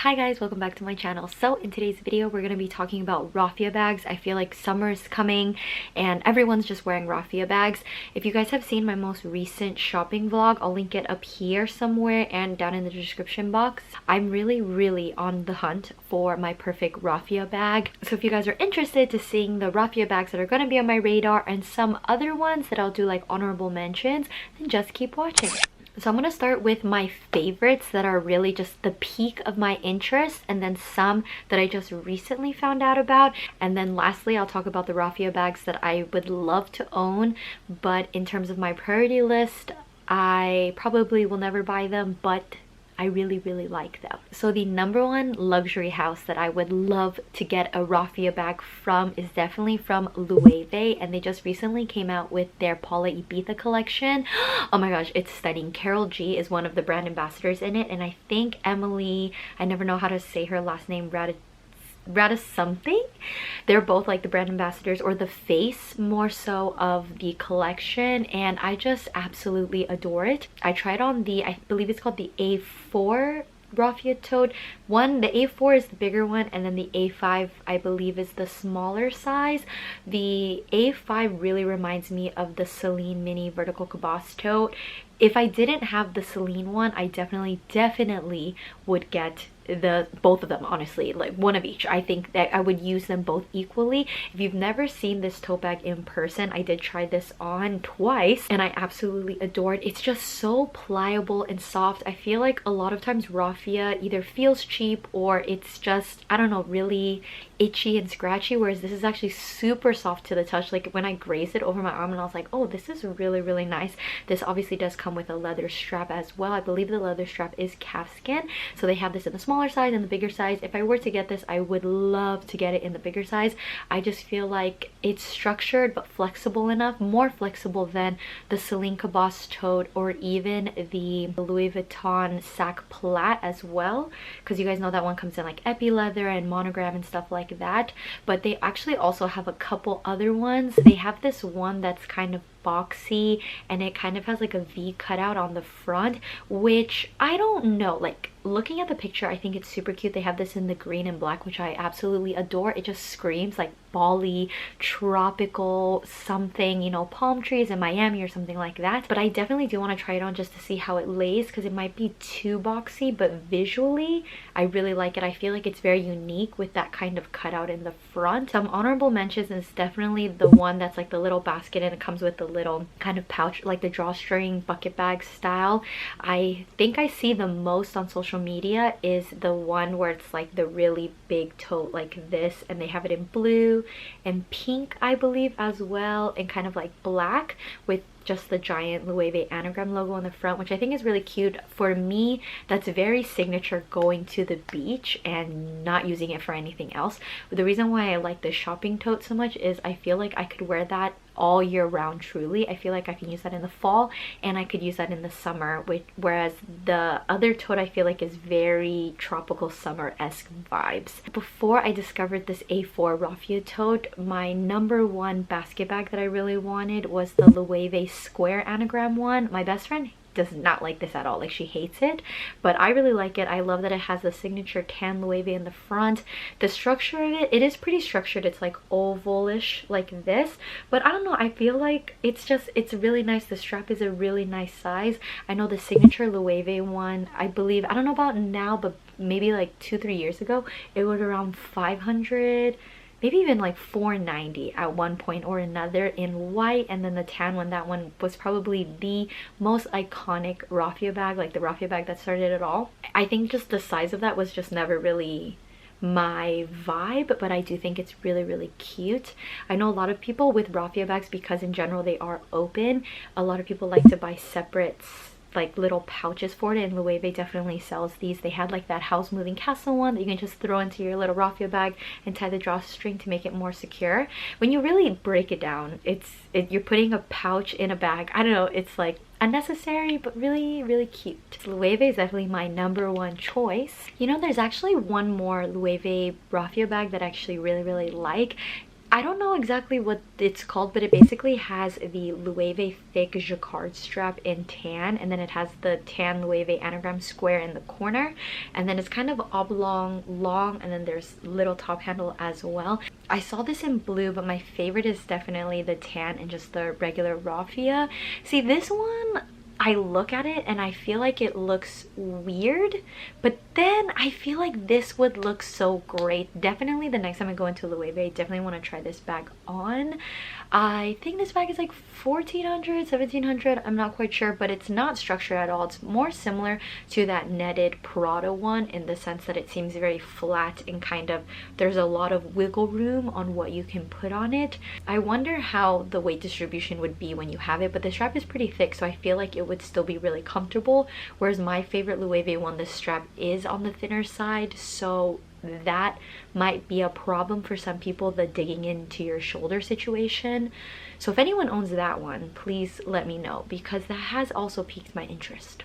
Hi guys, welcome back to my channel. So in today's video we're going to be talking about raffia bags. I feel like summer's coming and everyone's just wearing raffia bags. If you guys have seen my most recent shopping vlog, I'll link it up here somewhere and down in the description box. I'm really on the hunt for my perfect raffia bag. So if you guys are interested to seeing the raffia bags that are going to be on my radar and some other ones that I'll do like honorable mentions, then just keep watching. So I'm going to start with my favorites that are really just the peak of my interest, and then some that I just recently found out about. And then lastly, I'll talk about the raffia bags that I would love to own, but in terms of my priority list, I probably will never buy them, but I really like them. So the number one luxury house that I would love to get a raffia bag from is definitely from Loewe, and they just recently came out with their Paula Ibiza collection. Oh my gosh, it's stunning. Carol G is one of the brand ambassadors in it, and I think Emily, I never know how to say her last name, Rada something. They're both like the brand ambassadors, or the face more so, of the collection, and I just absolutely adore it. I tried on the, I believe it's called the A4 raffia tote one. The A4 is the bigger one, and then the A5 I believe is the smaller size. The A5 really reminds me of the Celine mini vertical caboose tote. If I didn't have the Celine one, I definitely would get both of them, honestly, like one of each. I think that I would use them both equally. If you've never seen this tote bag in person, I did try this on twice and I absolutely adored it. It's just so pliable and soft. I feel like a lot of times raffia either feels cheap or it's just, I don't know, really itchy and scratchy, whereas this is actually super soft to the touch. Like when I grazed it over my arm and I was like, oh, this is really nice. This obviously does come with a leather strap as well. I believe the leather strap is calfskin, so they have this in the smaller size and the bigger size. If I were to get this, I would love to get it in the bigger size. I just feel like it's structured but flexible enough, more flexible than the Celine caboose tote or even the Louis Vuitton sac plat as well, because you guys know that one comes in like epi leather and monogram and stuff like that. But they actually also have a couple other ones. They have this one that's kind of boxy and it kind of has like a V cutout on the front, which I don't know, like looking at the picture, I think it's super cute. They have this in the green and black, which I absolutely adore. It just screams like Bali, tropical something, you know, palm trees in Miami or something like that. But I definitely do want to try it on just to see how it lays, because it might be too boxy, but visually I really like it. I feel like it's very unique with that kind of cutout in the front. Some honorable mentions is definitely the one that's like the little basket and it comes with the little kind of pouch, like the drawstring bucket bag style. I think I see the most on social media is the one where it's like the really big tote like this, and they have it in blue and pink I believe as well, and kind of like black with just the giant Loewe anagram logo on the front, which I think is really cute. For me, that's very signature going to the beach and not using it for anything else. But the reason why I like the shopping tote so much is I feel like I could wear that all year round. Truly, I feel like I can use that in the fall and I could use that in the summer, whereas the other tote I feel like is very tropical summer-esque vibes. Before I discovered this A4 raffia tote, my number one basket bag that I really wanted was the Loewe square anagram one. My best friend does not like this at all, like she hates it, but I really like it. I love that it has the signature tan Loewe in the front. The structure of it is pretty structured. It's like ovalish like this, but I don't know, I feel like it's really nice. The strap is a really nice size. I know the signature Loewe one, I believe, I don't know about now, but maybe like 2-3 years ago it was around 500, maybe even like 490 at one point or another in white. And then the tan one, that one was probably the most iconic raffia bag, like the raffia bag that started it all. I think just the size of that was just never really my vibe, but I do think it's really cute. I know a lot of people with raffia bags, because in general they are open, a lot of people like to buy separate like little pouches for it, and Loewe definitely sells these. They had like that house moving castle one that you can just throw into your little raffia bag and tie the drawstring to make it more secure. When you really break it down, you're putting a pouch in a bag. I don't know, it's like unnecessary but really cute. Loewe is definitely my number one choice. You know, there's actually one more Loewe raffia bag that I actually really like. I don't know exactly what it's called, but it basically has the Loewe thick jacquard strap in tan, and then it has the tan Loewe anagram square in the corner, and then it's kind of oblong long, and then there's little top handle as well. I saw this in blue, but my favorite is definitely the tan and just the regular raffia. See, this one, I look at it and I feel like it looks weird, but then I feel like this would look so great. Definitely the next time I go into Loewe, I definitely want to try this bag on. I think this bag is like 1400, 1700, I'm not quite sure, but it's not structured at all. It's more similar to that netted Prada one in the sense that it seems very flat and kind of there's a lot of wiggle room on what you can put on it. I wonder how the weight distribution would be when you have it, but the strap is pretty thick, so I feel like it would still be really comfortable, whereas my favorite Loewe one, the strap is on the thinner side, so that might be a problem for some people, the digging into your shoulder situation. So if anyone owns that one, please let me know, because that has also piqued my interest.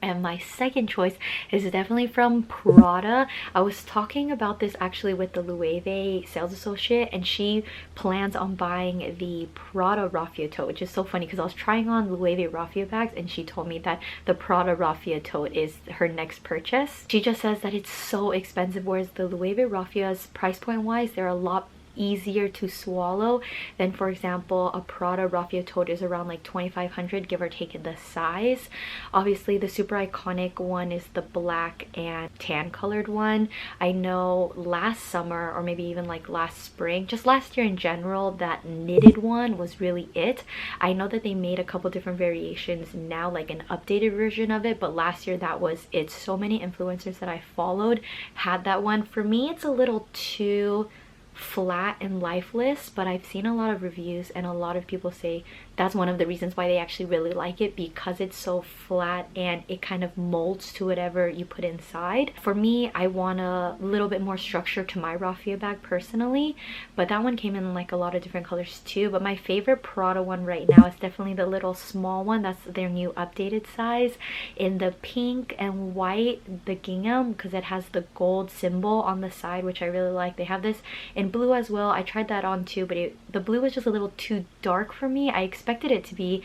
And my second choice is definitely from Prada. I was talking about this actually with the Loewe sales associate, and she plans on buying the Prada Raffia tote, which is so funny because I was trying on Loewe Raffia bags and she told me that the Prada Raffia tote is her next purchase. She just says that it's so expensive, whereas the Loewe Raffias, price point wise, they're a lot easier to swallow than, for example, a Prada Raffia tote is around like 2500, give or take, in the size. Obviously the super iconic one is the black and tan colored one. I know last summer, or maybe even like last spring, just last year in general, that knitted one was really it. I know that they made a couple different variations now, like an updated version of it, but last year that was it. So many influencers that I followed had that one. For me, it's a little too flat and lifeless, but I've seen a lot of reviews and a lot of people say that's one of the reasons why they actually really like it, because it's so flat and it kind of molds to whatever you put inside. For me, I want a little bit more structure to my raffia bag personally, but that one came in like a lot of different colors too. But my favorite Prada one right now is definitely the little small one. That's their new updated size in the pink and white, the gingham, because it has the gold symbol on the side, which I really like. They have this in blue as well. I tried that on too, but the blue was just a little too dark for me. I expected it to be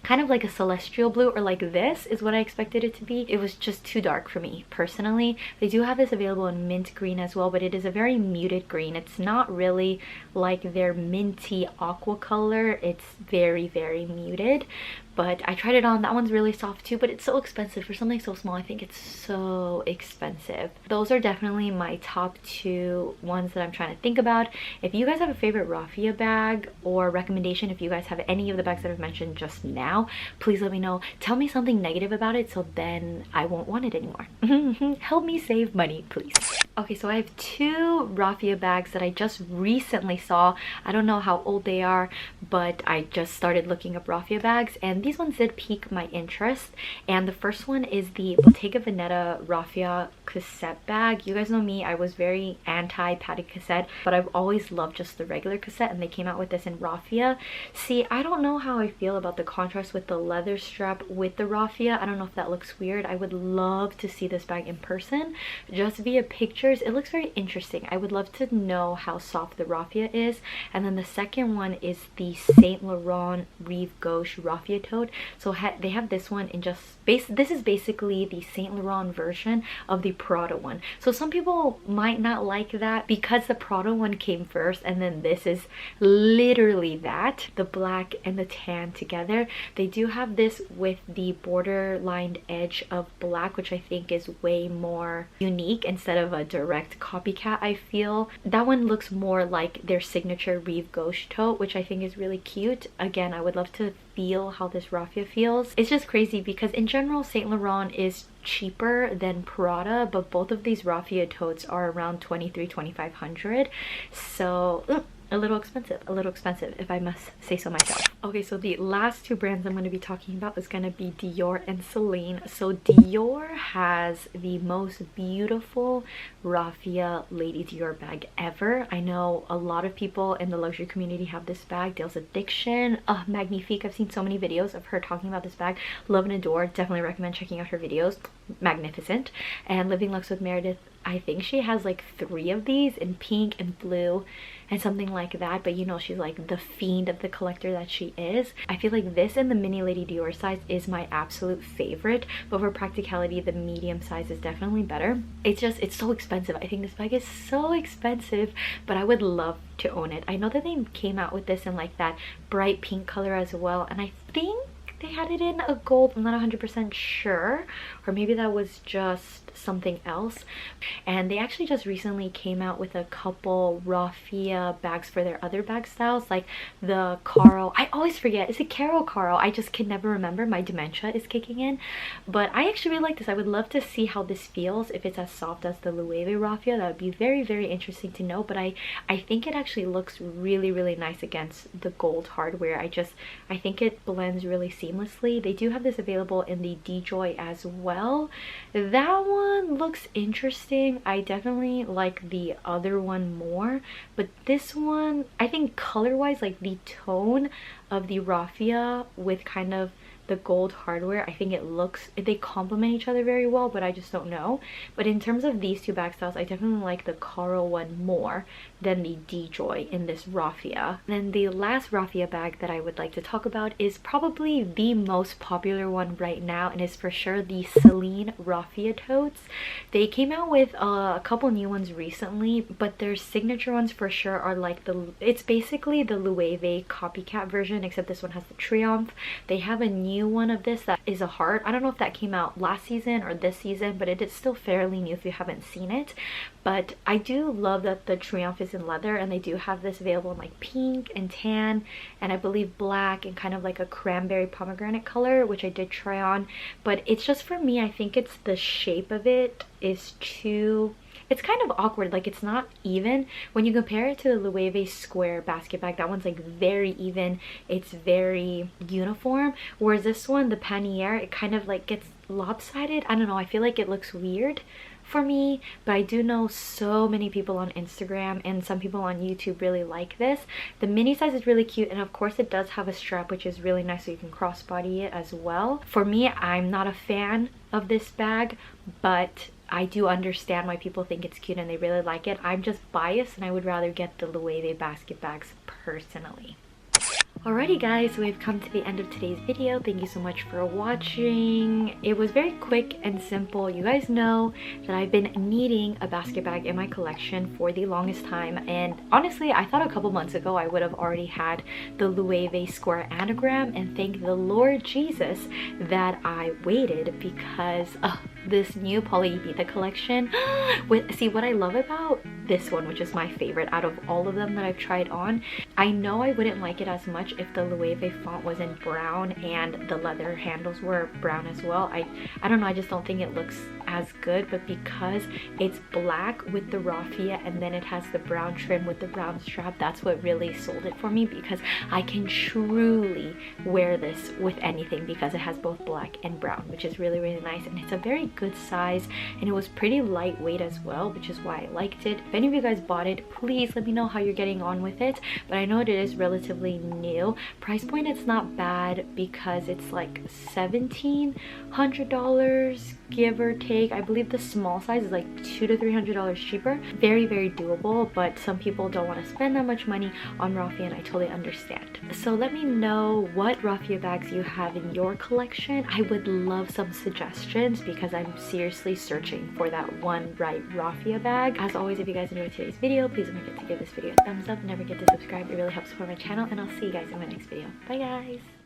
kind of like a celestial blue, or like this is what I expected it to be. It was just too dark for me personally. They do have this available in mint green as well, but it is a very muted green. It's not really like their minty aqua color. It's very, very muted. But I tried it on. That one's really soft too, but it's so expensive for something so small. I think it's so expensive. Those are definitely my top two ones that I'm trying to think about. If you guys have a favorite raffia bag or recommendation, if you guys have any of the bags that I've mentioned just now, please let me know. Tell me something negative about it so then I won't want it anymore. Help me save money, please. Okay, so I have two raffia bags that I just recently saw. I don't know how old they are, but I just started looking up raffia bags, and these ones did pique my interest. And the first one is the Bottega Veneta raffia cassette bag. You guys know me, I was very anti padded cassette, but I've always loved just the regular cassette, and they came out with this in raffia. See, I don't know how I feel about the contrast with the leather strap with the raffia. I don't know if that looks weird. I would love to see this bag in person. Just via pictures, it looks very interesting. I would love to know how soft the raffia is. And then the second one is the Saint Laurent Rive Gauche raffia tote. So they have this one in just this is basically the Saint Laurent version of the Prada one. So some people might not like that because the Prada one came first, and then this is literally that, the black and the tan together. They do have this with the border lined edge of black, which I think is way more unique instead of a direct copycat. I feel that one looks more like their signature Rive Gauche tote, which I think is really cute. Again, I would love to feel how this raffia feels. It's just crazy because in general Saint Laurent is cheaper than Prada, but both of these raffia totes are around 2300-2500, so a little expensive if I must say so myself. Okay, so the last two brands I'm going to be talking about is going to be Dior and Celine. So Dior has the most beautiful raffia Lady Dior bag ever. I know a lot of people in the luxury community have this bag. Dale's Addiction, Magnifique. I've seen so many videos of her talking about this bag. Love and adore. Definitely recommend checking out her videos. Magnificent. And Living Luxe with Meredith I think she has like 3 of these in pink and blue and something like that, but you know, she's like the fiend of the collector that she is. I feel like this in the mini Lady Dior size is my absolute favorite, but for practicality the medium size is definitely better. It's so expensive. I think this bag is so expensive, but I would love to own it. I know that they came out with this in like that bright pink color as well, and I think they had it in a gold. I'm not 100% sure, or maybe that was just something else. And they actually just recently came out with a couple Raffia bags for their other bag styles, like the Carl, I always forget, is it Carol Carl? I just can never remember, my dementia is kicking in. But I actually really like this. I would love to see how this feels, if it's as soft as the Loewe Raffia. That would be very, very interesting to know. But I think it actually looks really, really nice against the gold hardware. I think it blends really seamlessly. They do have this available in the DJoy as well. That one looks interesting. I definitely like the other one more, but this one, I think color wise, like the tone of the Raffia with kind of the gold hardware, I think they complement each other very well, but I just don't know. But in terms of these 2 bag styles, I definitely like the Carl one more than the DJoy in this Raffia. And then the last Raffia bag that I would like to talk about is probably the most popular one right now, and is for sure the Celine Raffia totes. They came out with a couple new ones recently, but their signature ones for sure are like it's basically the Loewe copycat version, except this one has the Triumph. They have a new one of this that is a heart. I don't know if that came out last season or this season, but it is still fairly new if you haven't seen it. But I do love that the Triumph is in leather, and they do have this available in like pink and tan, and I believe black, and kind of like a cranberry pomegranate color, which I did try on. But it's just, for me, I think it's the shape of it is too, it's kind of awkward, like it's not even. When you compare it to the Loewe square basket bag, that one's like very even, it's very uniform, whereas this one, the Panier, it kind of like gets lopsided. I don't know, I feel like it looks weird for me. But I do know so many people on Instagram and some people on YouTube really like this. The mini size is really cute, and of course it does have a strap, which is really nice, so you can crossbody it as well. For me, I'm not a fan of this bag, but I do understand why people think it's cute and they really like it. I'm just biased, and I would rather get the Loewe basket bags personally. Alrighty guys, so we've come to the end of today's video. Thank you so much for watching. It was very quick and simple. You guys know that I've been needing a basket bag in my collection for the longest time, and honestly I thought a couple months ago I would have already had the Loewe square anagram, and thank the Lord Jesus that I waited, because this new Poly Ibiza collection see what I love about this one, which is my favorite out of all of them that I've tried on. I know I wouldn't like it as much if the Loewe font was in brown and the leather handles were brown as well. I don't know, I just don't think it looks as good, but because it's black with the Raffia and then it has the brown trim with the brown strap, that's what really sold it for me, because I can truly wear this with anything because it has both black and brown, which is really, really nice, and it's a very good size, and it was pretty lightweight as well, which is why I liked it. If any of you guys bought it, please let me know how you're getting on with it. But I know it is relatively new. Price point, it's not bad because it's like $1,700 give or take. I believe the small size is like $200 to $300 cheaper. Very, very doable, but some people don't want to spend that much money on Raffia, and I totally understand. So let me know what Raffia bags you have in your collection. I would love some suggestions because I'm seriously searching for that one right Raffia bag. As always, if you guys enjoyed today's video, please don't forget to give this video a thumbs up. Never forget to subscribe. It really helps support my channel, and I'll see you guys in my next video. Bye guys!